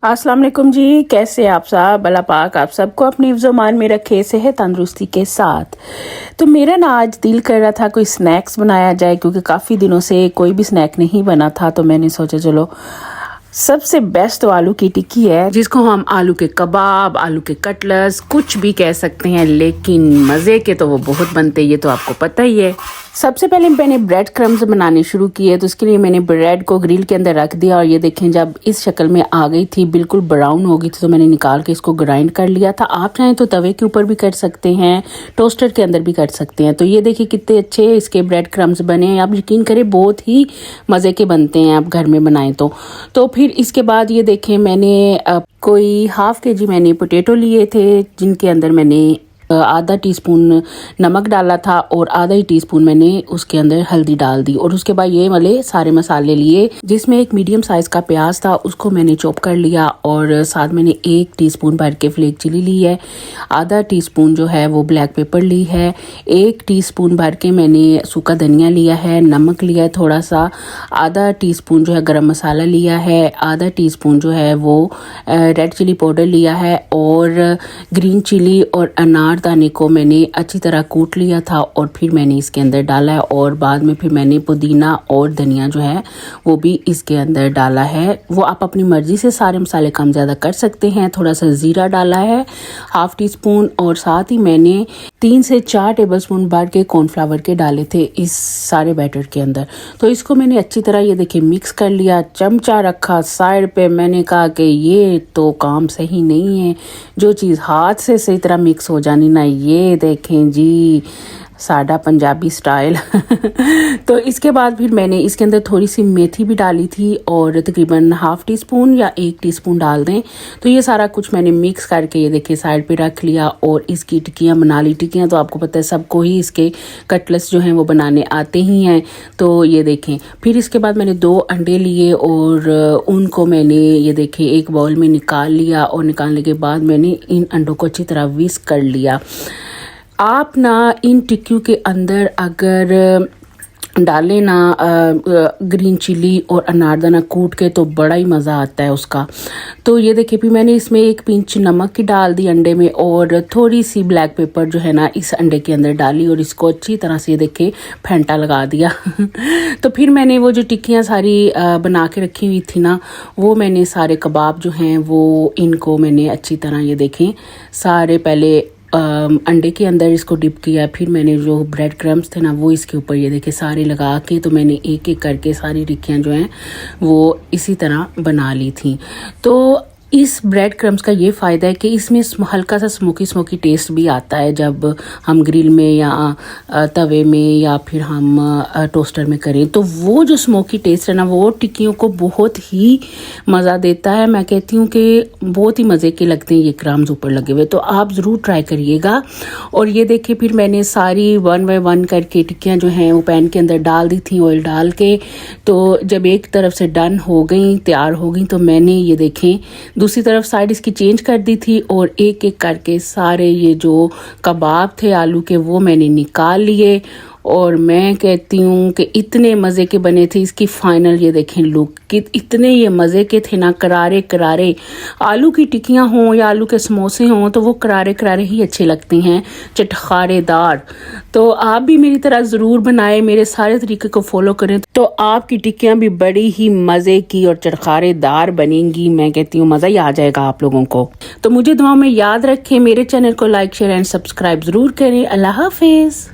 अस्सलाम वालेकुम जी। कैसे आप सब? अल्लाह पाक आप सबको अपनी हिफ्ज़-ओ-मान में रखे, सेहत तंदुरुस्ती के साथ। तो मेरा ना आज दिल कर रहा था कोई स्नैक्स बनाया जाए, क्योंकि काफ़ी दिनों से कोई भी स्नैक नहीं बना था। तो मैंने सोचा चलो सबसे बेस्ट तो आलू की टिक्की है, जिसको हम आलू के कबाब, आलू के कटलेट्स कुछ भी कह सकते हैं, लेकिन मज़े के तो वो बहुत बनते हैं, ये तो आपको पता ही है। सबसे पहले मैंने ब्रेड क्रम्स बनाने शुरू किए, तो उसके लिए मैंने ब्रेड को ग्रिल के अंदर रख दिया और ये देखें जब इस शक्ल में आ गई थी, बिल्कुल ब्राउन हो गई थी, तो मैंने निकाल के इसको ग्राइंड कर लिया था। आप चाहें तो तवे के ऊपर भी कर सकते हैं, टोस्टर के अंदर भी कर सकते हैं। तो ये देखिए कितने अच्छे इसके ब्रेड क्रम्स बने हैं। आप यकीन करें बहुत ही मज़े के बनते हैं, आप घर में बनाएं तो फिर इसके बाद ये देखें मैंने कोई हाफ़ के जी मैंने पोटैटो लिए थे, जिनके अंदर मैंने आधा टीस्पून नमक डाला था और आधा ही टीस्पून मैंने उसके अंदर हल्दी डाल दी। और उसके बाद ये वाले सारे मसाले लिए, जिसमें एक मीडियम साइज़ का प्याज था, उसको मैंने चॉप कर लिया और साथ मैंने 1 टीस्पून भर के फ्लेक चिली ली है, आधा टीस्पून जो है वो ब्लैक पेपर ली है, 1 टीस्पून भर के मैंने सूखा धनिया लिया है, नमक लिया है थोड़ा सा, आधा टीस्पून जो है गरम मसाला लिया है, आधा टीस्पून जो है वो रेड चिली पाउडर लिया है और ग्रीन चिली और अनार दाने को मैंने अच्छी तरह कूट लिया था और फिर मैंने इसके अंदर डाला है। और बाद में फिर मैंने पुदीना और धनिया जो है वो भी इसके अंदर डाला है। वो आप अपनी मर्ज़ी से सारे मसाले कम ज़्यादा कर सकते हैं। थोड़ा सा ज़ीरा डाला है, हाफ़ टीस्पून, और साथ ही मैंने 3 से 4 टेबलस्पून भर के कॉर्नफ्लावर के डाले थे इस सारे बैटर के अंदर। तो इसको मैंने अच्छी तरह ये देखिए मिक्स कर लिया, चमचा रखा साइड पे। मैंने कहा कि ये तो काम सही नहीं है, जो चीज़ हाथ से सही तरह मिक्स हो जानी ना, ये देखें जी सादा पंजाबी स्टाइल। तो इसके बाद फिर मैंने इसके अंदर थोड़ी सी मेथी भी डाली थी और तकरीबन हाफ़ टीस्पून या 1 टीस्पून डाल दें। तो ये सारा कुछ मैंने मिक्स करके ये देखिए साइड पे रख लिया और इसकी टिक्कियाँ बना ली। टिक्कियाँ तो आपको पता है सबको ही इसके कटलेट्स जो हैं वो बनाने आते ही हैं। तो ये देखें फिर इसके बाद मैंने 2 अंडे लिए और उनको मैंने ये देखें एक बाउल में निकाल लिया और निकालने के बाद मैंने इन अंडों को अच्छी तरह विस्क कर लिया। आप ना इन टिक्कियों के अंदर अगर डालें ना ग्रीन चिली और अनारदाना कूट के, तो बड़ा ही मज़ा आता है उसका। तो ये देखिए फिर मैंने इसमें 1 पिंच नमक की डाल दी अंडे में और थोड़ी सी ब्लैक पेपर जो है ना इस अंडे के अंदर डाली और इसको अच्छी तरह से ये देखिए फेंटा लगा दिया। तो फिर मैंने वो जो टिक्कियाँ सारी बना के रखी हुई थी ना, वो मैंने सारे कबाब जो हैं वो इनको मैंने अच्छी तरह ये देखें सारे पहले अंडे के अंदर इसको डिप किया, फिर मैंने जो ब्रेड क्रम्स थे ना वो इसके ऊपर ये देखे सारे लगा के, तो मैंने एक एक करके सारी टिक्कियाँ जो हैं वो इसी तरह बना ली थी। तो इस ब्रेड क्रम्स का ये फ़ायदा है कि इसमें हल्का सा स्मोकी टेस्ट भी आता है जब हम ग्रिल में या तवे में या फिर हम टोस्टर में करें, तो वो जो स्मोकी टेस्ट है ना वो टिक्कियों को बहुत ही मज़ा देता है। मैं कहती हूँ कि बहुत ही मज़े के लगते हैं ये क्रम्स ऊपर लगे हुए, तो आप ज़रूर ट्राई करिएगा। और ये देखिए फिर मैंने सारी 1 बाय 1 करके टिक्कियाँ जो हैं वो पैन के अंदर डाल दी थी ऑयल डाल के। तो जब एक तरफ से डन हो गई, तैयार हो गई, तो मैंने ये देखें दूसरी तरफ साइड इसकी चेंज कर दी थी और एक एक करके सारे ये जो कबाब थे आलू के वो मैंने निकाल लिए। और मैं कहती हूँ कि इतने मज़े के बने थे। इसकी फाइनल ये देखें लुक कि इतने ये मज़े के थे ना, करारे करारे। आलू की टिक्कियाँ हों या आलू के समोसे हों तो वो करारे करारे ही अच्छे लगते हैं, चटखारेदार। तो आप भी मेरी तरह ज़रूर बनाएं, मेरे सारे तरीके को फॉलो करें, तो आपकी टिक्कियाँ भी बड़ी ही मज़े की और चटखारेदार बनेंगी। मैं कहती हूँ मज़ा ही आ जाएगा आप लोगों को। तो मुझे दुआ में याद रखें, मेरे चैनल को लाइक शेयर एंड सब्सक्राइब ज़रूर करें। अल्लाह हाफिज़।